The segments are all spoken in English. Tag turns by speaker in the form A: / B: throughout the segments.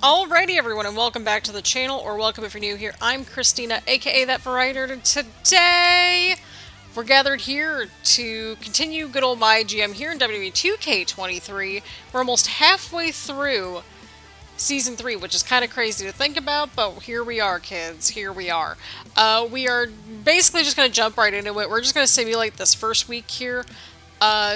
A: Alrighty everyone, and welcome back to the channel, or welcome if you're new here. I'm Christina, aka That Variety, and today we're gathered here to continue good old MyGM here in WWE 2K23. We're almost halfway through Season 3, which is kind of crazy to think about, but here we are, kids. Here we are. We are basically just going to jump right into it. We're just going to simulate this first week here.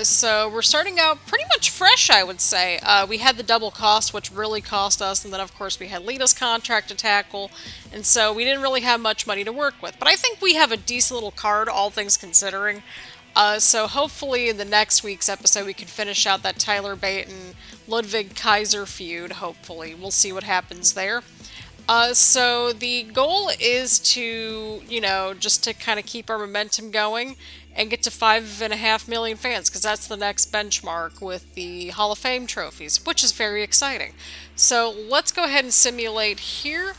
A: So we're starting out pretty much fresh, I would say. We had the double cost, which really cost us, and then of course we had Lita's contract to tackle, and so we didn't really have much money to work with. But I think we have a decent little card, all things considering. So hopefully in the next week's episode we can finish out that Tyler Bate and Ludwig Kaiser feud, hopefully. We'll see what happens there. So the goal is to, just to kind of keep our momentum going and get to 5.5 million fans, because that's the next benchmark with the Hall of Fame trophies, which is very exciting. So let's go ahead and simulate here.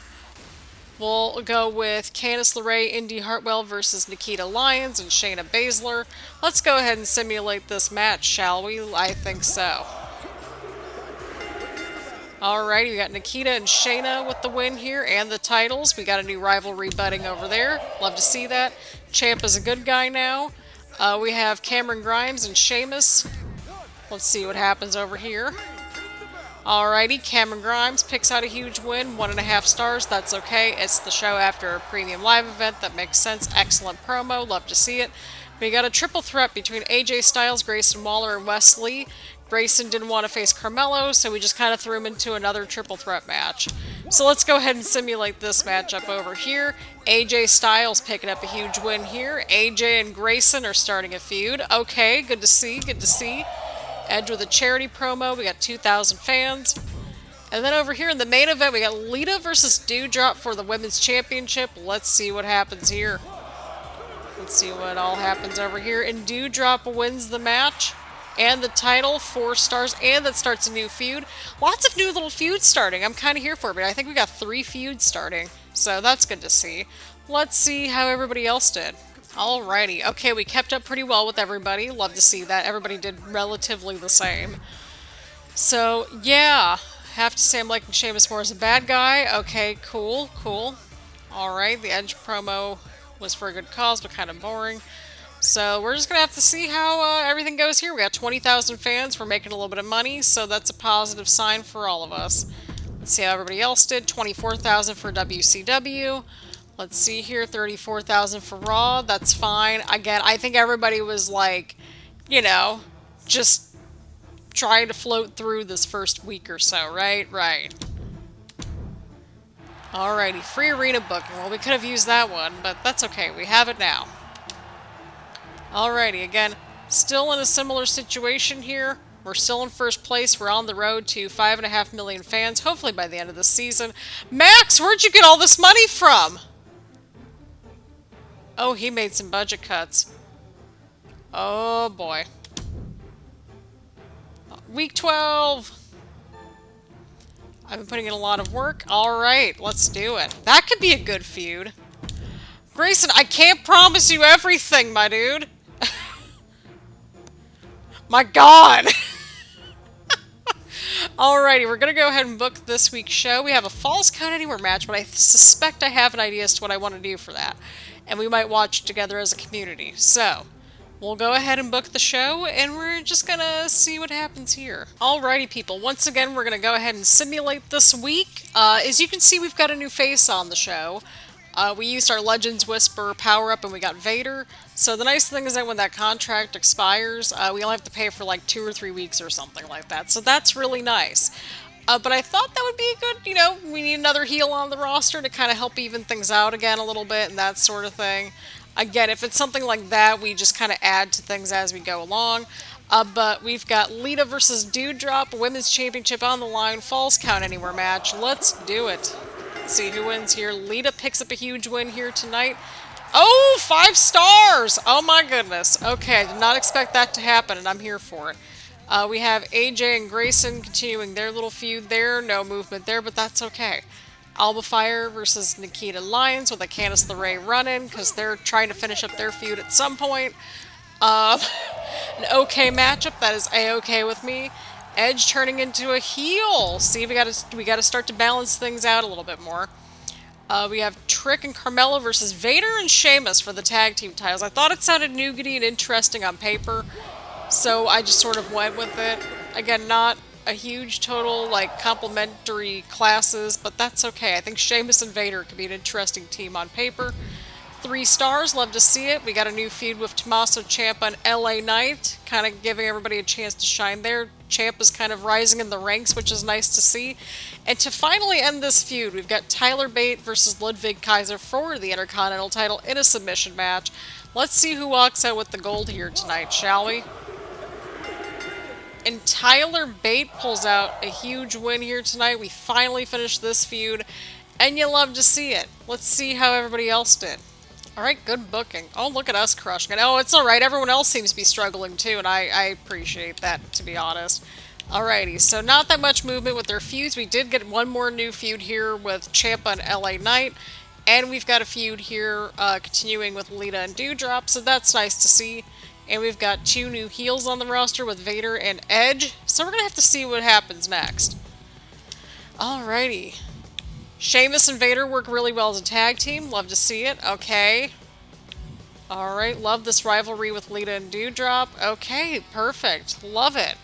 A: We'll go with Candice LeRae, Indy Hartwell versus Nikita Lyons and Shayna Baszler. Let's go ahead and simulate this match, shall we? I think so. Alrighty, we got Nikita and Shayna with the win here and the titles. We got a new rivalry budding over there. Love to see that. Ciampa's a good guy now. We have Cameron Grimes and Sheamus. Let's see what happens over here. Alrighty, Cameron Grimes picks out a huge win, 1.5 stars. That's okay. It's the show after a premium live event. That makes sense. Excellent promo. Love to see it. We got a triple threat between AJ Styles, Grayson Waller, and Wes Lee. Grayson didn't want to face Carmelo, so we just kind of threw him into another triple threat match. So let's go ahead and simulate this matchup over here. AJ Styles picking up a huge win here. AJ and Grayson are starting a feud. Okay, good to see, good to see. Edge with a charity promo. We got 2,000 fans. And then over here in the main event, we got Lita versus Doudrop for the Women's Championship. Let's see what happens here. Let's see what all happens over here. And Doudrop wins the match and the title, 4 stars, and that starts a new feud. Lots of new little feuds starting. I'm kind of here for it, but I think we got 3 feuds starting, so that's good to see. Let's see how everybody else did. Alrighty, okay, we kept up pretty well with everybody. Love to see that. Everybody did relatively the same. So, yeah, have to say I'm liking Sheamus more as a bad guy. Okay, cool, cool. Alright, the Edge promo was for a good cause, but kind of boring. So we're just going to have to see how everything goes here. We got 20,000 fans. We're making a little bit of money, so that's a positive sign for all of us. Let's see how everybody else did. 24,000 for WCW. Let's see here. 34,000 for Raw. That's fine. Again, I think everybody was like, just trying to float through this first week or so, right? Right. Alrighty, free arena booking. Well, we could have used that one, but that's okay. We have it now. Alrighty, again, still in a similar situation here. We're still in first place. We're on the road to 5.5 million fans, hopefully by the end of the season. Max, where'd you get all this money from? Oh, he made some budget cuts. Oh, boy. Week 12. I've been putting in a lot of work. Alright, let's do it. That could be a good feud. Grayson, I can't promise you everything, my dude. My God! Alrighty, we're going to go ahead and book this week's show. We have a Falls Count Anywhere match, but I suspect I have an idea as to what I want to do for that. And we might watch together as a community. So, we'll go ahead and book the show, and we're just going to see what happens here. Alrighty, people. Once again, we're going to go ahead and simulate this week. As you can see, we've got a new face on the show. We used our Legends Whisper power-up and we got Vader. So the nice thing is that when that contract expires, we only have to pay for like 2 or 3 weeks or something like that. So that's really nice. But I thought that would be a good, we need another heel on the roster to kind of help even things out again a little bit and that sort of thing. Again, if it's something like that, we just kind of add to things as we go along. But we've got Lita versus Doudrop, Women's Championship on the line, Falls Count Anywhere match. Let's do it. Let's see who wins here. Lita picks up a huge win here tonight. Oh, 5 stars! Oh my goodness. Okay, I did not expect that to happen, and I'm here for it. We have AJ and Grayson continuing their little feud there. No movement there, but that's okay. Alba Fire versus Nikita Lyons with a Candice LeRae run-in, because they're trying to finish up their feud at some point. An okay matchup. That is A-okay with me. Edge turning into a heel. See, we gotta start to balance things out a little bit more. We have Trick and Carmella versus Vader and Sheamus for the tag team titles. I thought it sounded nougaty and interesting on paper, so I just sort of went with it. Again, not a huge total, like, complementary classes, but that's okay. I think Sheamus and Vader could be an interesting team on paper. 3 stars, love to see it. We got a new feud with Tommaso, Ciampa, and LA Knight, kind of giving everybody a chance to shine there. Ciampa's kind of rising in the ranks, which is nice to see. And to finally end this feud, we've got Tyler Bate versus Ludwig Kaiser for the Intercontinental title in a submission match. Let's see who walks out with the gold here tonight, shall we? And Tyler Bate pulls out a huge win here tonight. We finally finished this feud, and you love to see it. Let's see how everybody else did. Alright, good booking. Oh, look at us crushing it. Oh, it's alright. Everyone else seems to be struggling too, and I appreciate that, to be honest. Alrighty, so not that much movement with their feuds. We did get one more new feud here with Ciampa and LA Knight, and we've got a feud here continuing with Lita and Doudrop, so that's nice to see. And we've got 2 new heels on the roster with Vader and Edge, so we're going to have to see what happens next. Alrighty. Sheamus and Vader work really well as a tag team. Love to see it. Okay. Alright, love this rivalry with Lita and Doudrop. Okay, perfect. Love it.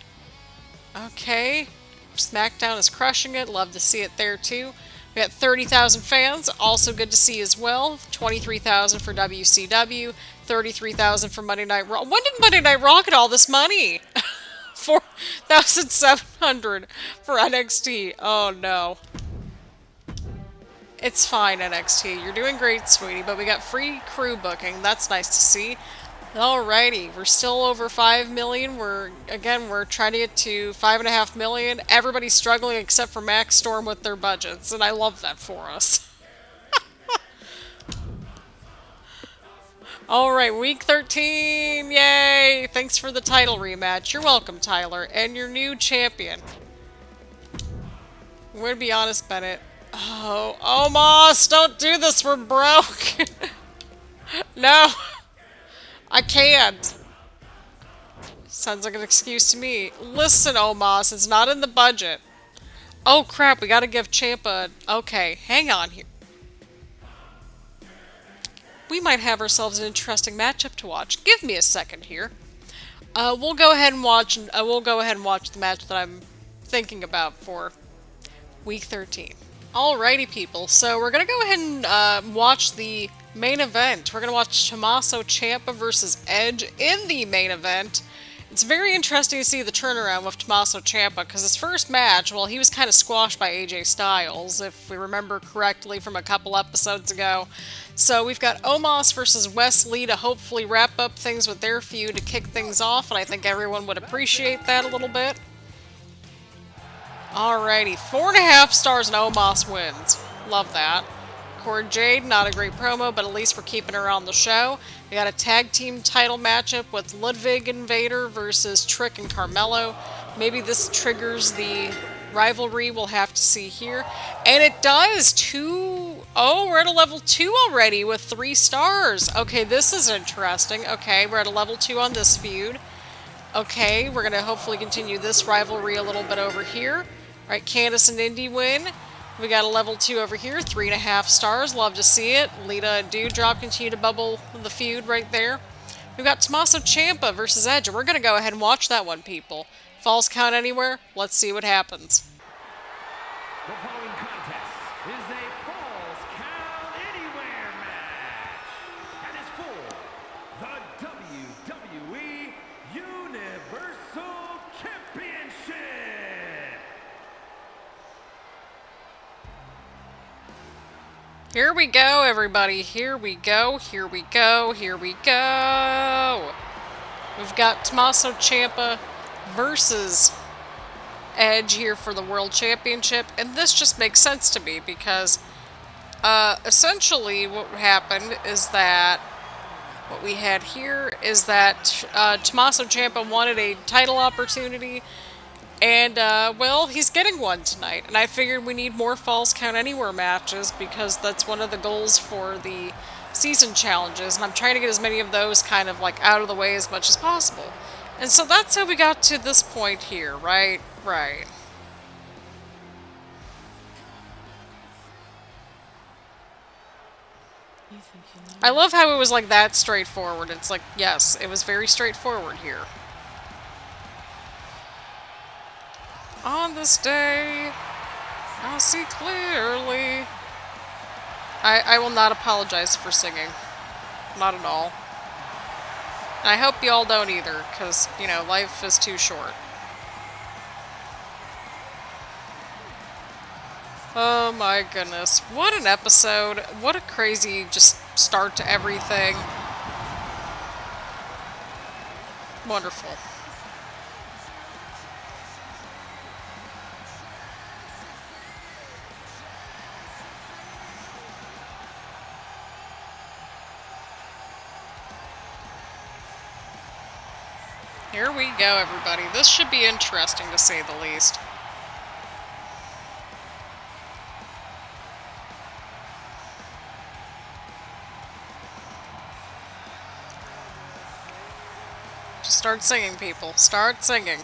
A: Okay. SmackDown is crushing it. Love to see it there too. We got 30,000 fans. Also good to see as well. 23,000 for WCW. 33,000 for Monday Night Raw. When did Monday Night Raw get all this money? 4,700 for NXT. Oh no. It's fine, NXT. You're doing great, sweetie, but we got free crew booking. That's nice to see. Alrighty, we're still over 5 million. We're trying to get to 5.5 million. Everybody's struggling except for Max Storm with their budgets, and I love that for us. Alright, week 13. Yay! Thanks for the title rematch. You're welcome, Tyler. And your new champion. I'm going to be honest, Bennett. Oh, Omos, don't do this, we're broke. No, I can't. Sounds like an excuse to me. Listen, Omos, it's not in the budget. Oh crap, we gotta give Ciampa... Okay, hang on here. We might have ourselves an interesting matchup to watch. Give me a second here. We'll go ahead and watch the match that I'm thinking about for week 13. Alrighty, people, so we're going to go ahead and watch the main event. We're going to watch Tommaso Ciampa versus Edge in the main event. It's very interesting to see the turnaround with Tommaso Ciampa, because his first match, well, he was kind of squashed by AJ Styles, if we remember correctly from a couple episodes ago. So we've got Omos versus Wesley to hopefully wrap up things with their feud to kick things off, and I think everyone would appreciate that a little bit. Alrighty, 4.5 stars and Omos wins. Love that. Cord Jade, not a great promo, but at least we're keeping her on the show. We got a tag team title matchup with Ludwig and Vader versus Trick and Carmelo. Maybe this triggers the rivalry, we'll have to see here. And it does! Oh, we're at a level 2 already with 3 stars. Okay, this is interesting. Okay, we're at a level 2 on this feud. Okay, we're going to hopefully continue this rivalry a little bit over here. Alright, Candice and Indy win. We got a level 2 over here, 3.5 stars. Love to see it. Lita and Doudrop continue to bubble the feud right there. We've got Tommaso Ciampa versus Edge, and we're going to go ahead and watch that one, people. Falls count anywhere? Let's see what happens.
B: The following contest is a Falls Count Anywhere match, and it's for the WWE Universal Championship.
A: Here we go, everybody. Here we go, here we go, here we go. We've got Tommaso Ciampa versus Edge here for the World Championship, and this just makes sense to me because essentially what happened is that what we had here is that Tommaso Ciampa wanted a title opportunity, and well, he's getting one tonight, and I figured we need more Falls Count Anywhere matches because that's one of the goals for the season challenges, and I'm trying to get as many of those kind of like out of the way as much as possible. And so that's how we got to this point here, right? Right. I love how it was like that straightforward. It's like, yes, it was very straightforward here. On this day, I see clearly. I will not apologize for singing. Not at all. And I hope you all don't either, because, you know, life is too short. Oh my goodness. What an episode. What a crazy just start to everything. Wonderful. Here we go, everybody. This should be interesting, to say the least. Just start singing, people. Start singing.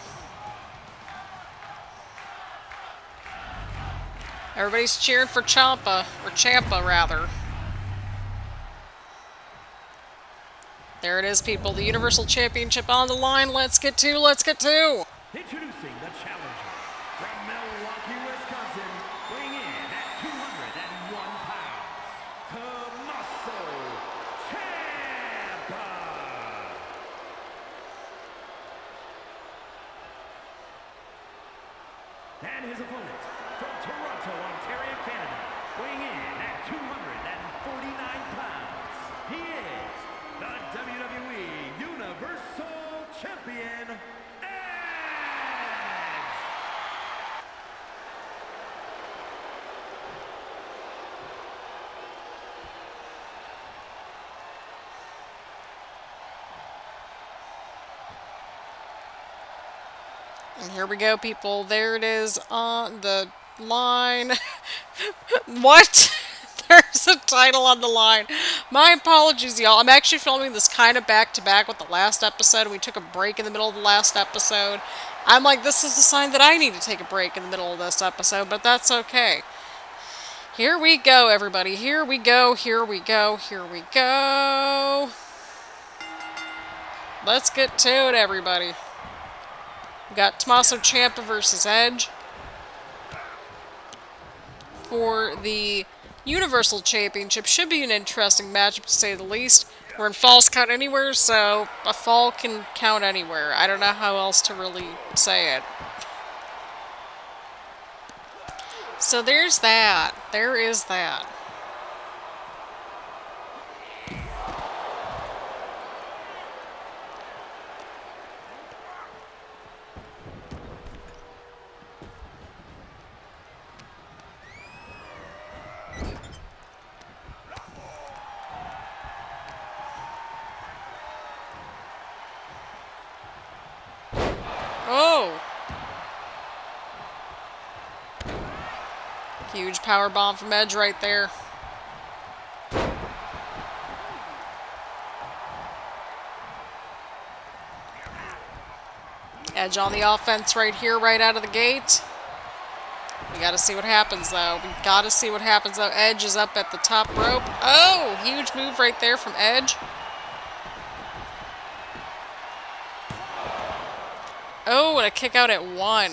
A: Everybody's cheering for Ciampa, or Ciampa, rather. There it is, people. The Universal Championship on the line. Let's get to.
B: Introducing the challenger from Milwaukee, Wisconsin, weighing in at 201 pounds, Tommaso Ciampa. And his opponent from Toronto, Ontario, Canada, weighing in at 249 pounds, he is the WWE Universal Champion,
A: And here we go, people. There it is on the line. What? There's a title on the line. My apologies, y'all. I'm actually filming this kind of back-to-back with the last episode. We took a break in the middle of the last episode. I'm like, this is a sign that I need to take a break in the middle of this episode, but that's okay. Here we go, everybody. Here we go. Let's get to it, everybody. We got Tommaso Ciampa versus Edge for the Universal Championship. Should be an interesting matchup, to say the least. We're in Falls Count Anywhere, so a fall can count anywhere. I don't know how else to really say it. So there's that. There is that. Oh! Huge power bomb from Edge right there. Edge on the offense right here, right out of the gate. We gotta see what happens, though. Edge is up at the top rope. Oh! Huge move right there from Edge. Oh, and a kick out at 1.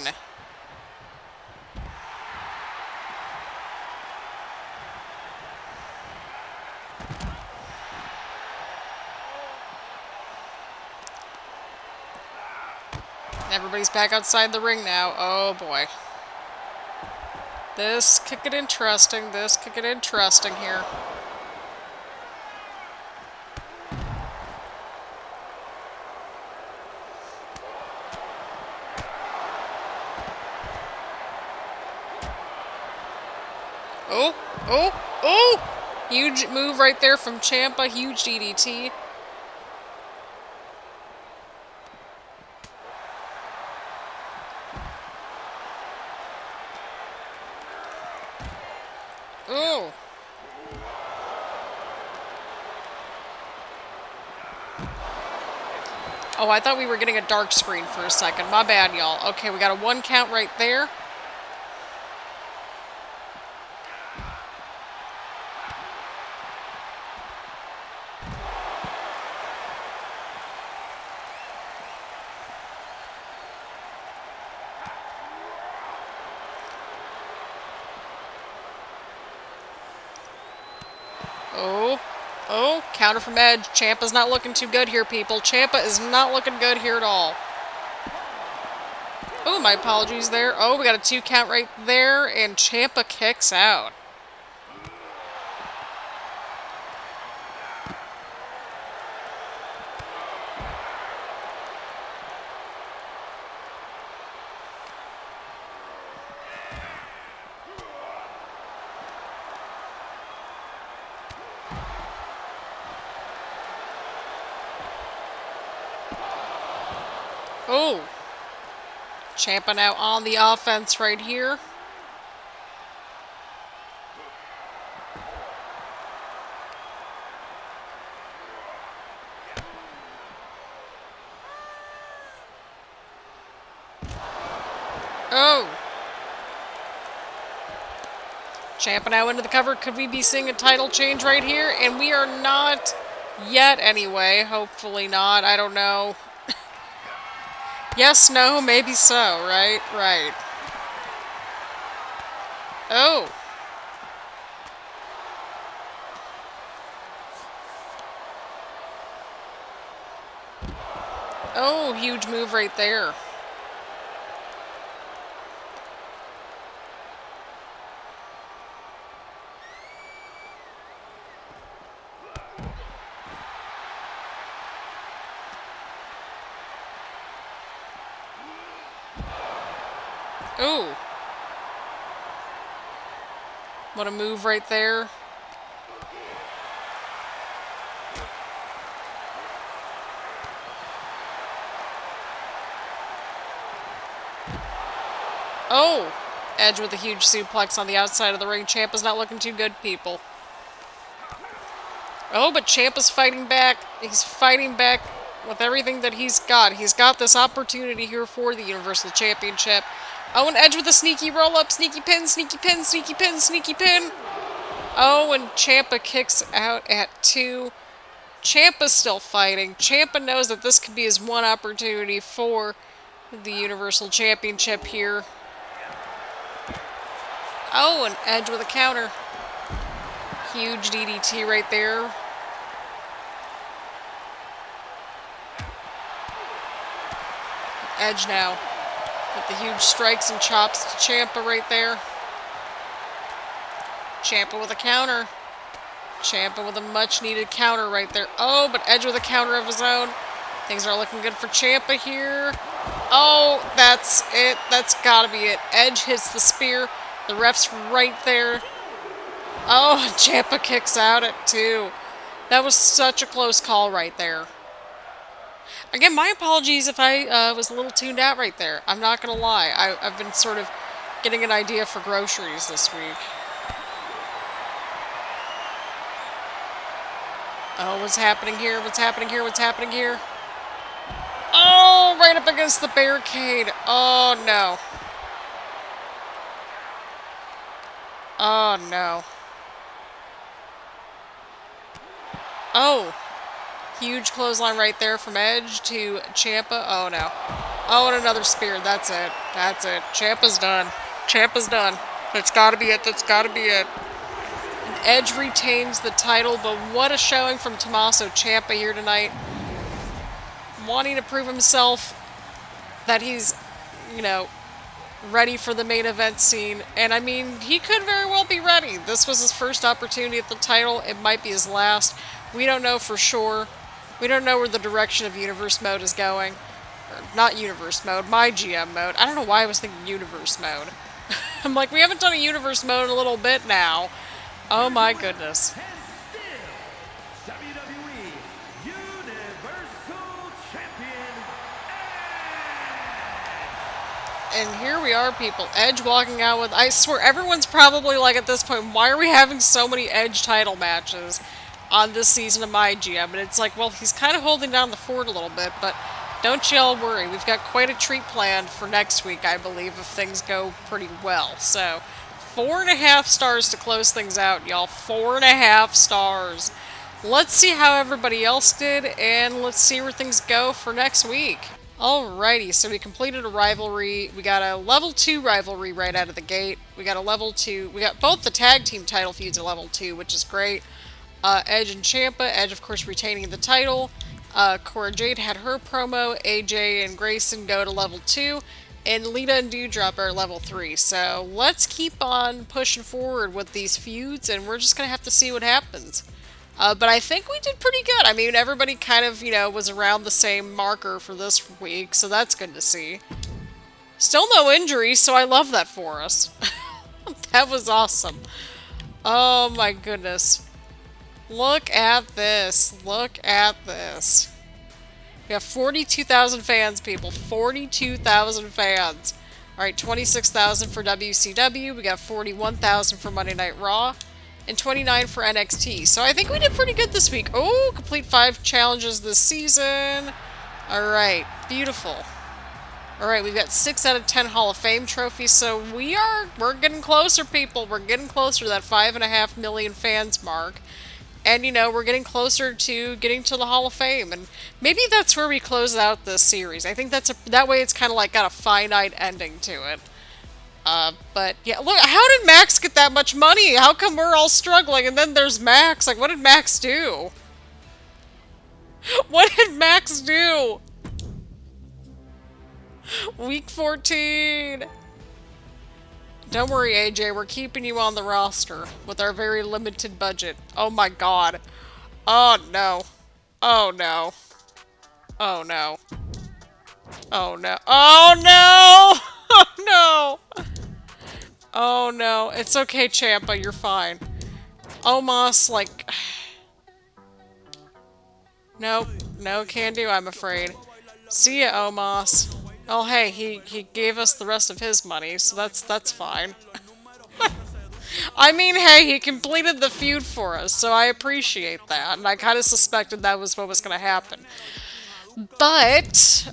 A: Everybody's back outside the ring now. Oh, boy. This could get interesting. Here. Oh! Huge move right there from Ciampa. Huge DDT. Oh! Oh, I thought we were getting a dark screen for a second. My bad, y'all. Okay, we got a 1 count right there. Oh, counter from Edge. Ciampa's not looking too good here, people. Ciampa is not looking good here at all. Oh, my apologies there. Oh, we got a 2 count right there, and Ciampa kicks out. Oh, Ciampa now on the offense right here. Oh. Ciampa now into the cover. Could we be seeing a title change right here? And we are not yet anyway. Hopefully not. I don't know. Yes, no, maybe so. Right, right. Oh. Oh, huge move right there. Oh. What a move right there. Oh. Edge with a huge suplex on the outside of the ring. Ciampa's not looking too good, people. Oh, but Ciampa's fighting back. He's fighting back with everything that he's got. He's got this opportunity here for the Universal Championship. Oh, and Edge with a sneaky roll-up, sneaky pin, sneaky pin, sneaky pin, sneaky pin. Oh, and Ciampa kicks out at 2. Ciampa's still fighting. Ciampa knows that this could be his one opportunity for the Universal Championship here. Oh, and Edge with a counter. Huge DDT right there. Edge now with the huge strikes and chops to Ciampa right there. Ciampa with a counter. Ciampa with a much-needed counter right there. Oh, but Edge with a counter of his own. Things are looking good for Ciampa here. Oh, that's it. That's got to be it. Edge hits the spear. The ref's right there. Oh, Ciampa kicks out at 2. That was such a close call right there. Again, my apologies if I was a little tuned out right there. I'm not going to lie. I've been sort of getting an idea for groceries this week. Oh, what's happening here? What's happening here? What's happening here? Oh, right up against the barricade. Oh, no. Oh, no. Oh. Huge clothesline right there from Edge to Ciampa. Oh, no. Oh, and another spear. That's it. That's it. Ciampa's done. Ciampa's done. That's got to be it. That's got to be it. And Edge retains the title, but what a showing from Tommaso Ciampa here tonight. Wanting to prove himself that he's, you know, ready for the main event scene. And I mean, he could very well be ready. This was his first opportunity at the title. It might be his last. We don't know for sure. We don't know where the direction of Universe Mode is going. Or not Universe Mode, MyGM Mode. I don't know why I was thinking Universe Mode. I'm like, we haven't done a Universe Mode in a little bit now. Oh my goodness.
B: WWE Universal Champion.
A: And here we are, people. Edge walking out with... I swear, everyone's probably like at this point, why are we having so many Edge title matches on this season of MyGM? And it's like, well, he's kind of holding down the fort a little bit, but Don't y'all worry. We've got quite a treat planned for next week, I believe, if things go pretty well. So, 4.5 stars to close things out, y'all. 4.5 stars. Let's see how everybody else did, and let's see where things go for next week. Alrighty, so we completed a rivalry. We got a level 2 rivalry right out of the gate. We got a level 2. We got both the tag team title feuds at level 2, which is great. Edge and Ciampa. Edge, of course, retaining the title. Cora Jade had her promo. AJ and Grayson go to level 2. And Lita and Dewdrop are level 3. So let's keep on pushing forward with these feuds, and we're just going to have to see what happens. But I think we did pretty good. I mean, everybody kind of, was around the same marker for this week, so that's good to see. Still no injuries, so I love that for us. That was awesome. Oh my goodness. Look at this. Look at this. We have 42,000 fans, people. 42,000 fans. Alright, 26,000 for WCW. We got 41,000 for Monday Night Raw. And 29 for NXT. So I think we did pretty good this week. Oh, complete 5 challenges this season. Alright, beautiful. Alright, we've got 6 out of 10 Hall of Fame trophies, so we're getting closer, people. We're getting closer to that 5.5 million fans mark. And, we're getting closer to getting to the Hall of Fame. And maybe that's where we close out this series. I think that way it's kind of like got a finite ending to it. But yeah, look, how did Max get that much money? How come we're all struggling and then there's Max? Like, what did Max do? What did Max do? Week 14. Don't worry, AJ, we're keeping you on the roster with our very limited budget. Oh my god. Oh no. Oh no. Oh no. Oh no. Oh no! Oh no! Oh no, it's okay, Ciampa, you're fine. Omos, like... Nope, no can do, I'm afraid. See ya, Omos. Oh hey, he gave us the rest of his money, so that's fine. I mean, hey, he completed the feud for us, so I appreciate that, and I kind of suspected that was what was going to happen. But,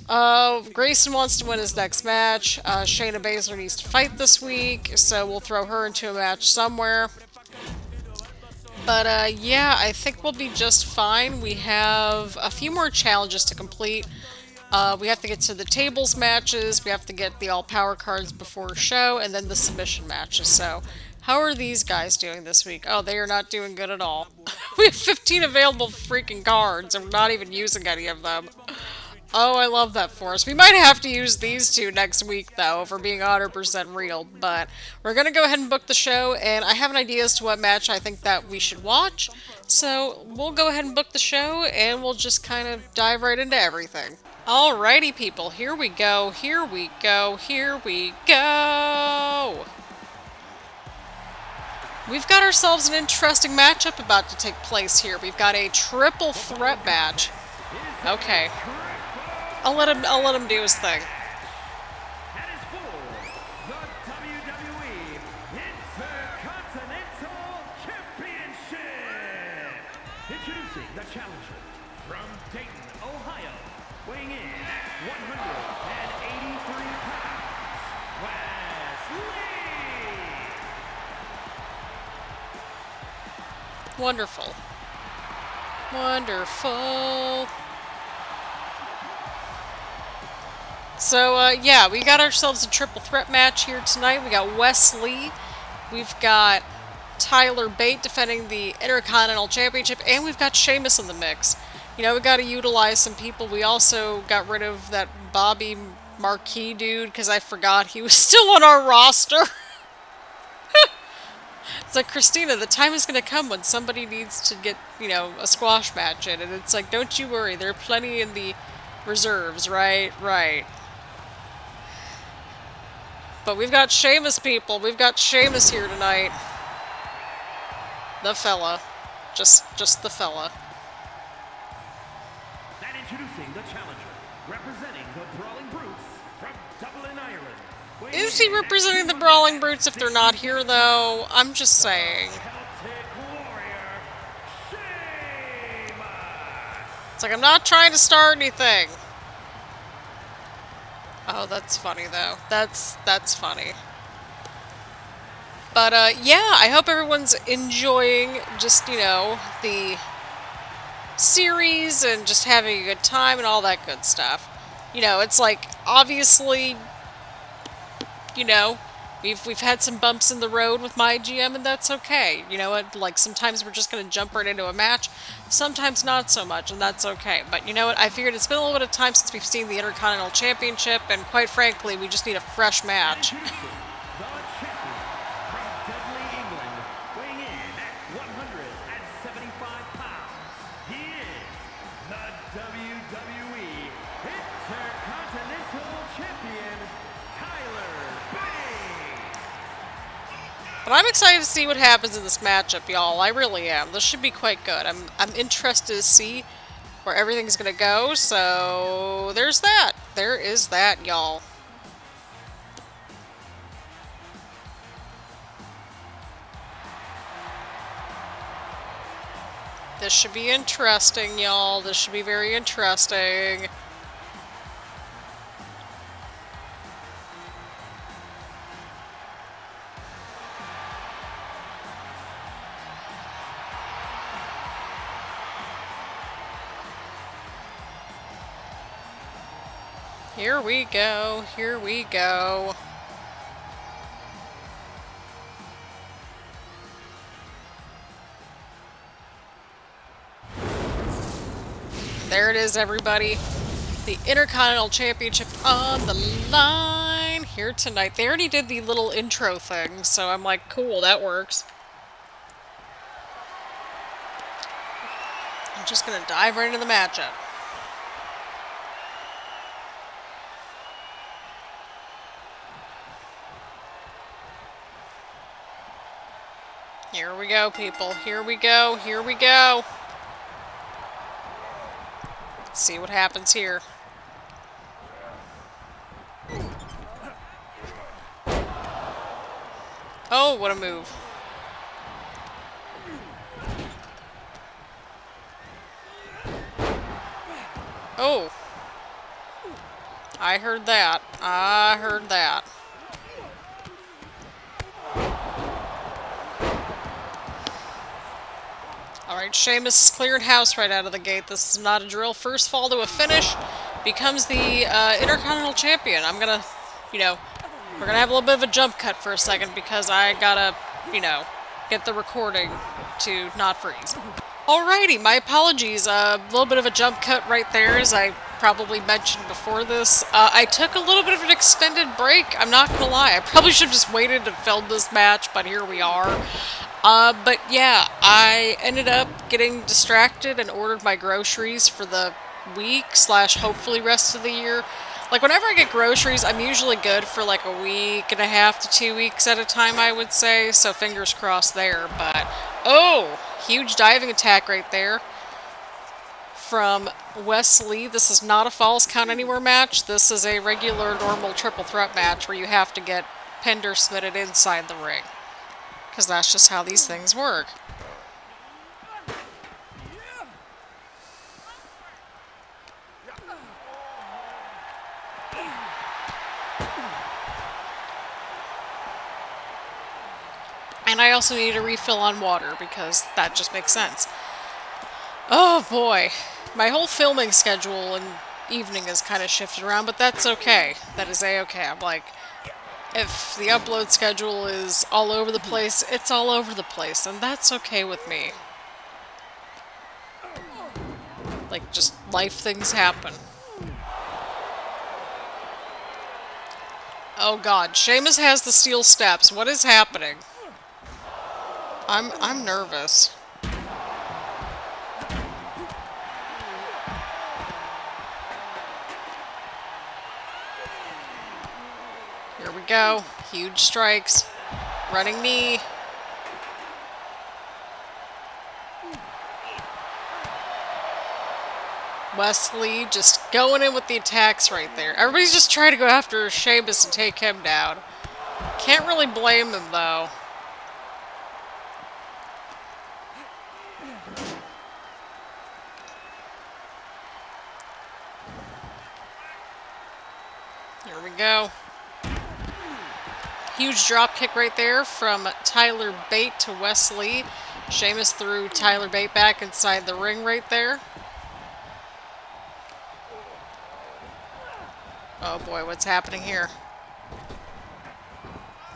A: Grayson wants to win his next match. Shayna Baszler needs to fight this week, so we'll throw her into a match somewhere. But, yeah, I think we'll be just fine. We have a few more challenges to complete. We have to get to the tables matches, we have to get the all-power cards before show, and then the submission matches. So, how are these guys doing this week? Oh, they are not doing good at all. We have 15 available freaking cards, and we're not even using any of them. Oh, I love that for us. We might have to use these two next week, though, if we're being 100% real. But we're going to go ahead and book the show, and I have an idea as to what match I think that we should watch. So we'll go ahead and book the show, and we'll just kind of dive right into everything. Alrighty, people. Here we go. Here we go. Here we go. We've got ourselves an interesting matchup about to take place here. We've got a triple threat match. Okay. I'll let him do his thing.
B: That is for the WWE Intercontinental Championship. Introducing the challenger from Dayton, Ohio, weighing in at 183 pounds, Wesley.
A: Wonderful. Wonderful. So, yeah, we got ourselves a triple threat match here tonight. We got Wesley, we've got Tyler Bate defending the Intercontinental Championship, and we've got Sheamus in the mix. We got to utilize some people. We also got rid of that Bobby Marquis dude, because I forgot he was still on our roster. It's like, Christina, the time is going to come when somebody needs to get, a squash match in, and it's like, don't you worry, there are plenty in the reserves, right? Right. But we've got Sheamus, people. We've got Sheamus here tonight. The fella. Just the fella.
B: And introducing the challenger, representing the Brawling Brutes from Dublin, Ireland.
A: Is he representing the Brawling Brutes if they're not here, though? I'm just saying. It's like, I'm not trying to start anything. Oh, that's funny though. That's funny. But yeah, I hope everyone's enjoying just, the series and just having a good time and all that good stuff. It's like obviously, you know, we've had some bumps in the road with my GM, and that's okay. You know what? Like sometimes we're just gonna jump right into a match, sometimes not so much, and that's okay. But you know what? I figured it's been a little bit of time since we've seen the Intercontinental Championship, and quite frankly, we just need a fresh match.
B: The champion from Dudley, England, weighing in at 175 pounds. He is the WWE Intercontinental Champion, Tyler Bate.
A: But I'm excited to see what happens in this matchup, y'all. I really am. This should be quite good. I'm interested to see where everything's gonna go. So there's that. There is that, y'all. This should be interesting, y'all. This should be very interesting. Here we go. Here we go. There it is, everybody. The Intercontinental Championship on the line here tonight. They already did the little intro thing, so I'm like, cool, that works. I'm just gonna dive right into the matchup. Here we go, people. Here we go. Here we go. Let's see what happens here. Oh, what a move. Oh. I heard that. I heard that. Alright, Sheamus cleared house right out of the gate. This is not a drill. First fall to a finish. Becomes the Intercontinental Champion. I'm gonna, we're gonna have a little bit of a jump cut for a second because I gotta, get the recording to not freeze. Alrighty, my apologies. A little bit of a jump cut right there, as I probably mentioned before this. I took a little bit of an extended break. I'm not gonna lie. I probably should have just waited to film this match, but here we are. But yeah, I ended up getting distracted and ordered my groceries for the week / hopefully rest of the year. Like, whenever I get groceries, I'm usually good for like a week and a half to 2 weeks at a time, I would say, so fingers crossed there. But, oh, huge diving attack right there from Wesley. This is not a Falls Count Anywhere match. This is a regular, normal triple threat match where you have to get pinned or submitted inside the ring. Because that's just how these things work. And I also need a refill on water because that just makes sense. Oh boy. My whole filming schedule and evening is kind of shifted around, but that's okay. That is a-okay. I'm like, if the upload schedule is all over the place, it's all over the place, and that's okay with me. Like, just life things happen. Oh god, Sheamus has the steel steps. What is happening? I'm nervous. Here we go. Huge strikes. Running knee. Wesley just going in with the attacks right there. Everybody's just trying to go after Sheamus and take him down. Can't really blame him, though. There we go. Huge drop kick right there from Tyler Bate to Wesley. Sheamus threw Tyler Bate back inside the ring right there. Oh boy, what's happening here?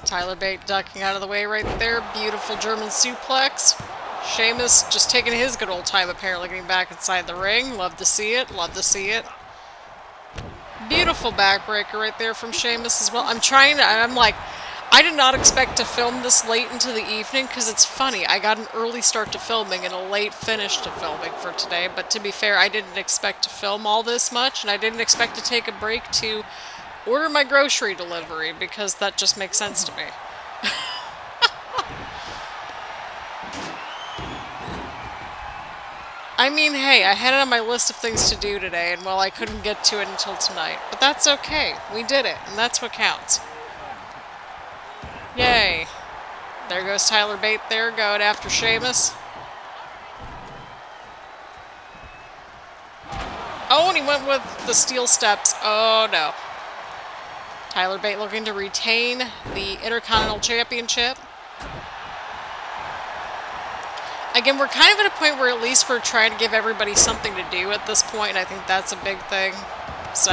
A: Tyler Bate ducking out of the way right there. Beautiful German suplex. Sheamus just taking his good old time apparently getting back inside the ring. Love to see it. Love to see it. Beautiful backbreaker right there from Sheamus as well. I'm like, I did not expect to film this late into the evening because it's funny. I got an early start to filming and a late finish to filming for today. But to be fair, I didn't expect to film all this much, and I didn't expect to take a break to order my grocery delivery because that just makes sense to me. I mean, hey, I had it on my list of things to do today, and well, I couldn't get to it until tonight. But that's okay. We did it, and that's what counts. Yay. There goes Tyler Bate there, going after Sheamus. Oh, and he went with the steel steps. Oh, no. Tyler Bate looking to retain the Intercontinental Championship. Again, we're kind of at a point where at least we're trying to give everybody something to do at this point, and I think that's a big thing. So,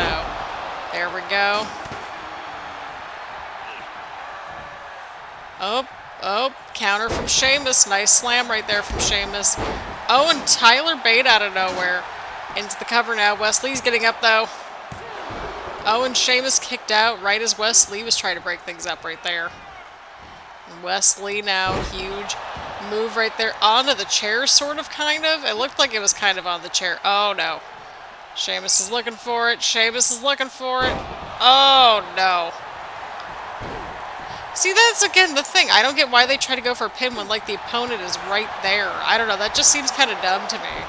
A: there we go. Oh, counter from Sheamus. Nice slam right there from Sheamus. Oh, and Tyler Bate out of nowhere. Into the cover now. Wesley's getting up, though. Oh, and Sheamus kicked out right as Wesley was trying to break things up right there. Wesley now, huge move right there onto the chair, sort of, kind of. It looked like it was kind of on the chair. Oh, no. Sheamus is looking for it. Sheamus is looking for it. Oh, no. See, that's, again, the thing. I don't get why they try to go for a pin when, like, the opponent is right there. I don't know. That just seems kind of dumb to me.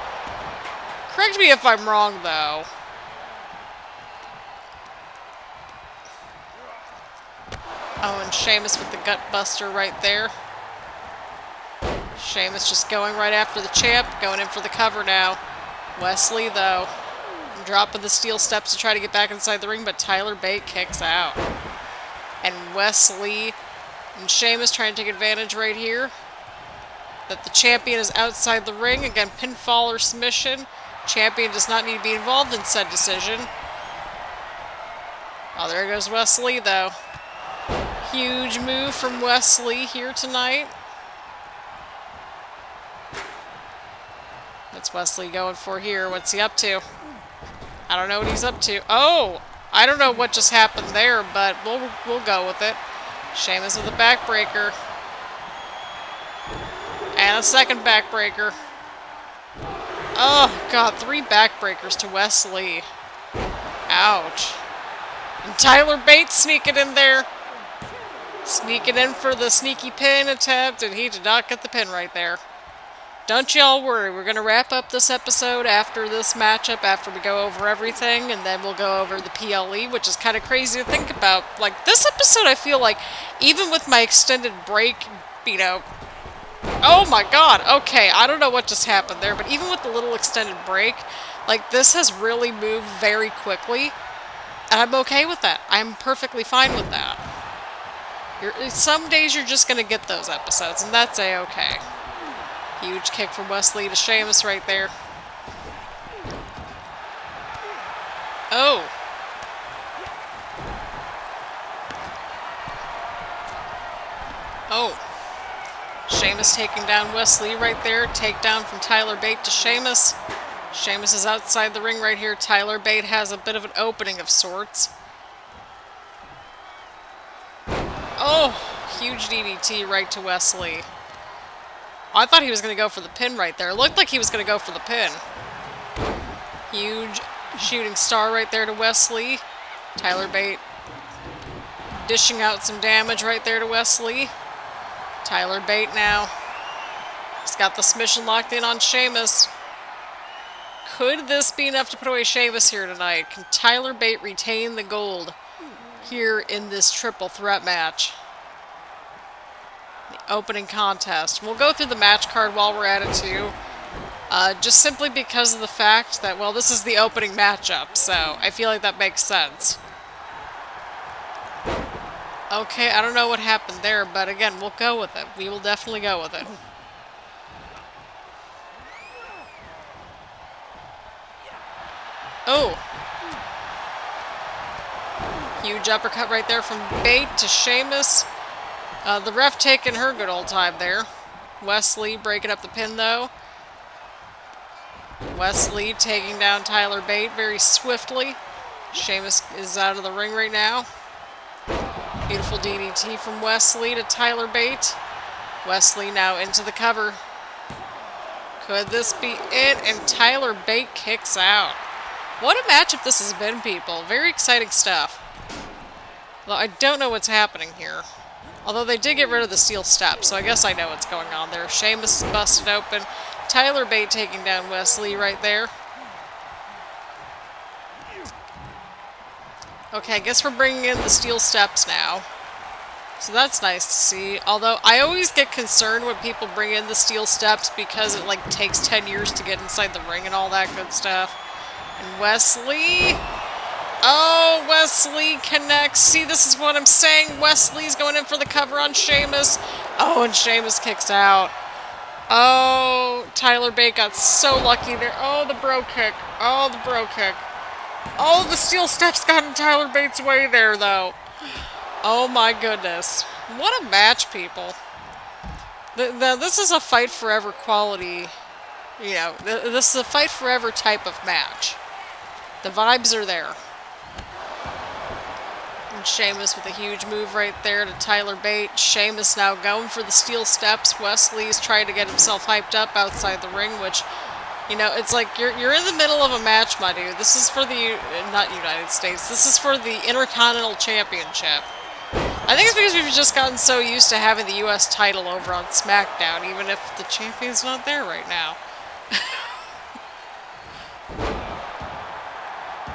A: Correct me if I'm wrong, though. Oh, and Sheamus with the gut buster right there. Sheamus just going right after the champ. Going in for the cover now. Wesley, though, dropping the steel steps to try to get back inside the ring, but Tyler Bate kicks out. And Wesley and Sheamus trying to take advantage right here. That the champion is outside the ring. Again, pinfall or submission. Champion does not need to be involved in said decision. Oh, there goes Wesley, though. Huge move from Wesley here tonight. What's Wesley going for here? What's he up to? I don't know what he's up to. Oh! I don't know what just happened there, but we'll go with it. Sheamus with a backbreaker. And a second backbreaker. Oh, God. 3 backbreakers to Wesley. Ouch. And Tyler Bate sneaking in there. Sneaking in for the sneaky pin attempt, and he did not get the pin right there. Don't y'all worry, we're going to wrap up this episode after this matchup, after we go over everything, and then we'll go over the PLE, which is kind of crazy to think about. Like, this episode, I feel like, even with my extended break, you know... Oh my god, okay, I don't know what just happened there, but even with the little extended break, like, this has really moved very quickly, and I'm okay with that. I'm perfectly fine with that. Some days you're just going to get those episodes, and that's a-okay. Huge kick from Wesley to Sheamus right there. Oh. Oh. Sheamus taking down Wesley right there. Takedown from Tyler Bate to Sheamus. Sheamus is outside the ring right here. Tyler Bate has a bit of an opening of sorts. Oh, huge DDT right to Wesley. Oh, I thought he was going to go for the pin right there. It looked like he was going to go for the pin. Huge shooting star right there to Wesley. Tyler Bate dishing out some damage right there to Wesley. Tyler Bate now. He's got the submission locked in on Sheamus. Could this be enough to put away Sheamus here tonight? Can Tyler Bate retain the gold here in this triple threat match? The opening contest. We'll go through the match card while we're at it too. Just simply because of the fact that, well, this is the opening matchup, so I feel like that makes sense. Okay, I don't know what happened there, but again, we'll go with it. We will definitely go with it. Oh! Huge uppercut right there from Bate to Sheamus. The ref taking her good old time there. Wesley breaking up the pin, though. Wesley taking down Tyler Bate very swiftly. Sheamus is out of the ring right now. Beautiful DDT from Wesley to Tyler Bate. Wesley now into the cover. Could this be it? And Tyler Bate kicks out. What a matchup this has been, people. Very exciting stuff. Well, I don't know what's happening here. Although they did get rid of the steel steps, so I guess I know what's going on there. Sheamus is busted open. Tyler Bate taking down Wesley right there. Okay, I guess we're bringing in the steel steps now. So that's nice to see. Although, I always get concerned when people bring in the steel steps because it, like, takes 10 years to get inside the ring and all that good stuff. And Wesley... Oh, Wesley connects. See, this is what I'm saying. Wesley's going in for the cover on Sheamus. Oh, and Sheamus kicks out. Oh, Tyler Bate got so lucky there. Oh, the bro kick. Oh, the bro kick. Oh, the steel steps got in Tyler Bates' way there, though. Oh, my goodness. What a match, people. This is a fight forever quality. You know, this is a fight forever type of match. The vibes are there. And Sheamus with a huge move right there to Tyler Bate. Sheamus now going for the steel steps. Wesley's trying to get himself hyped up outside the ring, which, you know, it's like you're in the middle of a match, my dude. This is for the, not United States, this is for the Intercontinental Championship. I think it's because we've just gotten so used to having the US title over on SmackDown, even if the champion's not there right now.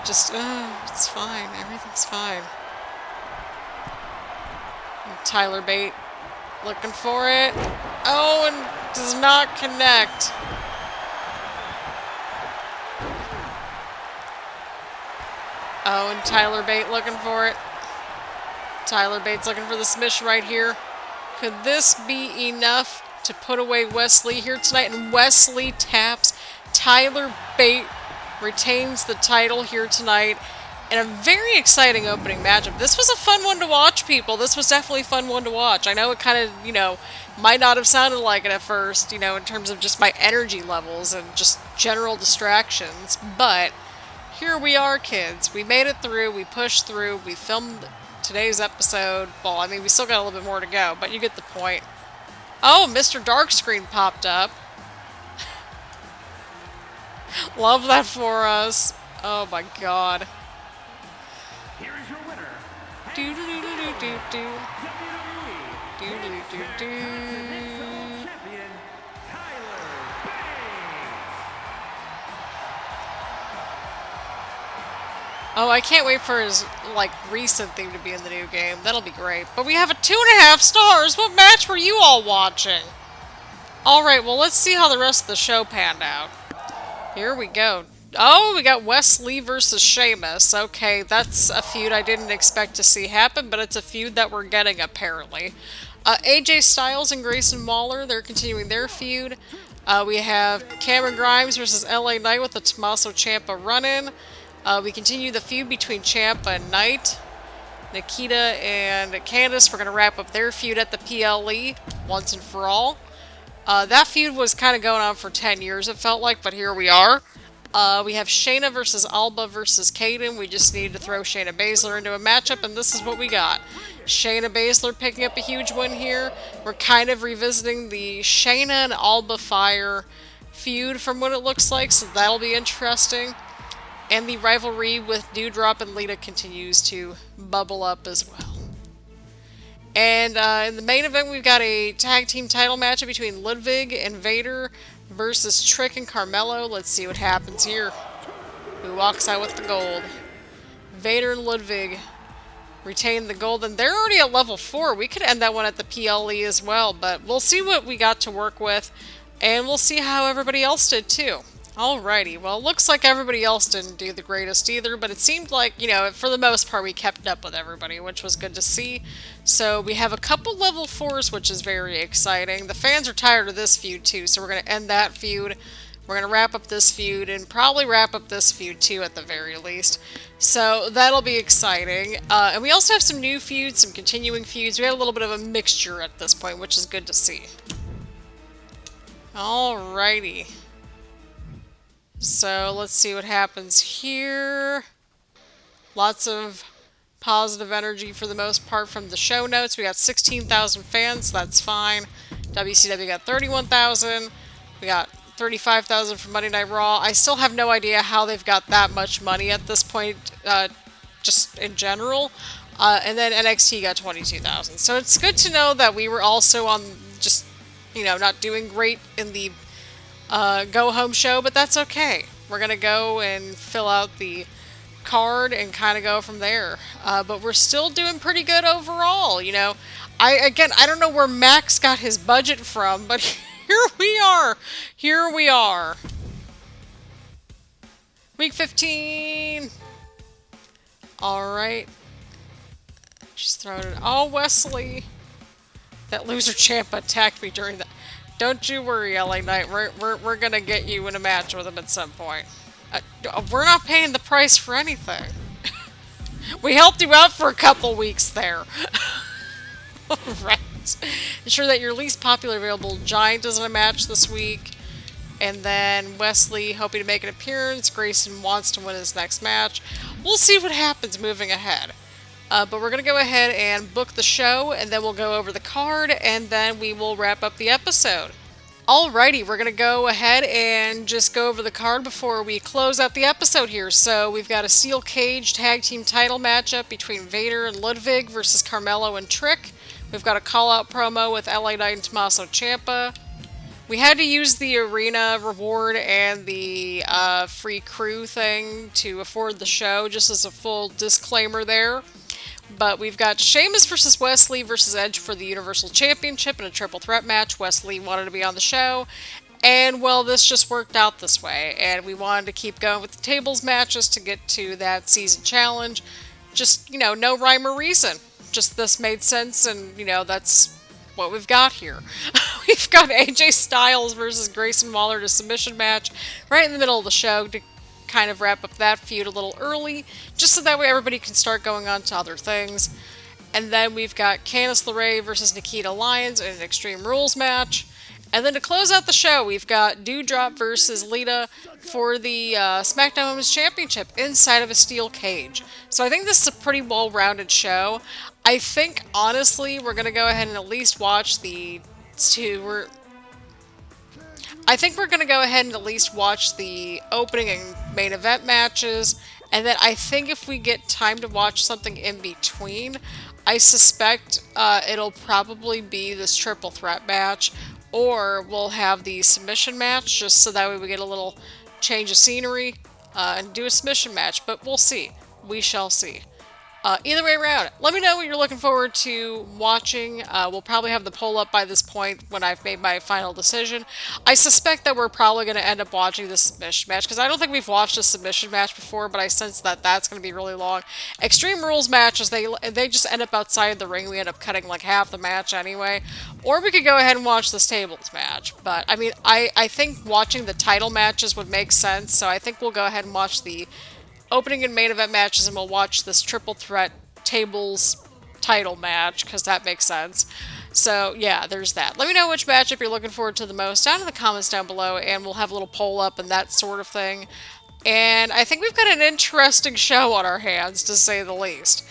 A: Just, it's fine. Everything's fine. And Tyler Bate looking for it. Oh, and does not connect. Oh, and Tyler Bate looking for it. Tyler Bate's looking for the submission right here. Could this be enough to put away Wesley here tonight? And Wesley taps. Tyler Bate retains the title here tonight in a very exciting opening matchup. This was a fun one to watch, people. This was definitely a fun one to watch. I know it kind of, you know, might not have sounded like it at first, you know, in terms of just my energy levels and just general distractions, but here we are, kids. We made it through. We pushed through. We filmed today's episode. Well, I mean, we still got a little bit more to go, but you get the point. Oh, Mr. Darkscreen popped up. Love that for us. Oh my god.
B: Here is your winner.
A: Do do do do do do.
B: WWE
A: Do do do do.
B: Intercontinental Champion Tyler Bate.
A: Oh, I can't wait for his, like, recent theme to be in the new game. That'll be great. But we have a 2.5 stars. What match were you all watching? Alright, well, let's see how the rest of the show panned out. Here we go. Oh, we got Wesley versus Sheamus. Okay, that's a feud I didn't expect to see happen, but it's a feud that we're getting, apparently. AJ Styles and Grayson Waller, they're continuing their feud. We have Cameron Grimes versus LA Knight with the Tommaso Ciampa run-in. We continue the feud between Ciampa and Knight. Nikita and Candice, we're going to wrap up their feud at the PLE once and for all. That feud was kind of going on for 10 years, it felt like, but here we are. We have Shayna versus Alba versus Kaden. We just need to throw Shayna Baszler into a matchup, and this is what we got. Shayna Baszler picking up a huge win here. We're kind of revisiting the Shayna and Alba Fire feud from what it looks like, so that'll be interesting. And the rivalry with Doudrop and Lita continues to bubble up as well. And in the main event, we've got a tag team title matchup between Ludwig and Vader versus Trick and Carmelo. Let's see what happens here. Who walks out with the gold? Vader and Ludwig retain the gold, and they're already at level 4. We could end that one at the PLE as well, but we'll see what we got to work with, and we'll see how everybody else did too. Alrighty, well, looks like everybody else didn't do the greatest either, but it seemed like, for the most part, we kept up with everybody, which was good to see. So we have a couple level 4s, which is very exciting. The fans are tired of this feud, too, so we're going to end that feud. We're going to wrap up this feud, and probably wrap up this feud, too, at the very least. So that'll be exciting. And we also have some new feuds, some continuing feuds. We had a little bit of a mixture at this point, which is good to see. Alrighty. So let's see what happens here. Lots of positive energy for the most part from the show notes. We got 16,000 fans, so that's fine. WCW got 31,000. We got 35,000 from Monday Night Raw. I still have no idea how they've got that much money at this point, just in general. And then NXT got 22,000. So it's good to know that we were also on just, not doing great in the go home show, but that's okay. We're gonna go and fill out the card and kind of go from there. But we're still doing pretty good overall. I don't know where Max got his budget from, but here we are. Here we are. Week 15. All right. Just throw it. Oh, Wesley. That loser Ciampa attacked me during that. Don't you worry, LA Knight. We're gonna get you in a match with him at some point. We're not paying the price for anything. We helped you out for a couple weeks there. Right. Ensure that your least popular available Giant is in a match this week. And then Wesley hoping to make an appearance. Grayson wants to win his next match. We'll see what happens moving ahead. But we're going to go ahead and book the show, and then we'll go over the card, and then we will wrap up the episode. Alrighty, we're going to go ahead and just go over the card before we close out the episode here. So we've got a steel cage tag team title matchup between Vader and Ludwig versus Carmelo and Trick. We've got a call-out promo with LA Knight and Tommaso Ciampa. We had to use the arena reward and the free crew thing to afford the show, just as a full disclaimer there. But we've got Sheamus versus Wesley versus Edge for the Universal Championship in a triple threat match. Wesley wanted to be on the show, and well, this just worked out this way. And we wanted to keep going with the tables matches to get to that season challenge. Just, no rhyme or reason. Just this made sense, and, that's what we've got here. We've got AJ Styles versus Grayson Waller to submission match right in the middle of the show to kind of wrap up that feud a little early, just so that way everybody can start going on to other things. And then we've got Candice LeRae versus Nikita Lyons in an Extreme Rules match. And then to close out the show, we've got Doudrop versus Lita for the SmackDown Women's Championship inside of a steel cage. So I think this is a pretty well-rounded show. I think, honestly, we're going to go ahead and at least watch the two... I think we're going to go ahead and at least watch the opening and main event matches, and then I think if we get time to watch something in between, I suspect it'll probably be this triple threat match, or we'll have the submission match, just so that way we get a little change of scenery and do a submission match, but we'll see. We shall see. Either way around, let me know what you're looking forward to watching. We'll probably have the poll up by this point when I've made my final decision. I suspect that we're probably going to end up watching the submission match, because I don't think we've watched a submission match before, but I sense that that's going to be really long. Extreme Rules matches, they just end up outside the ring. We end up cutting like half the match anyway. Or we could go ahead and watch this tables match. But, I mean, I think watching the title matches would make sense, so I think we'll go ahead and watch the opening and main event matches, and we'll watch this triple threat tables title match, because that makes sense. So yeah, there's that. Let me know which matchup you're looking forward to the most down in the comments down below, and we'll have a little poll up and that sort of thing. And I think we've got an interesting show on our hands, to say the least.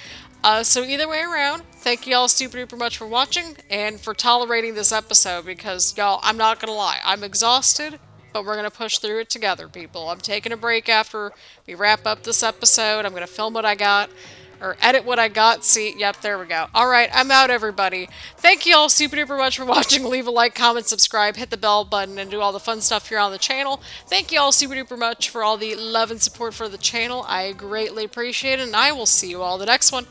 A: So either way around, thank you all super duper much for watching and for tolerating this episode, because y'all, I'm not gonna lie, I'm exhausted, but we're going to push through it together, people. I'm taking a break after we wrap up this episode. I'm going to film what I got, or edit what I got. See, yep, there we go. All right, I'm out, everybody. Thank you all super duper much for watching. Leave a like, comment, subscribe, hit the bell button, and do all the fun stuff here on the channel. Thank you all super duper much for all the love and support for the channel. I greatly appreciate it, and I will see you all the next one.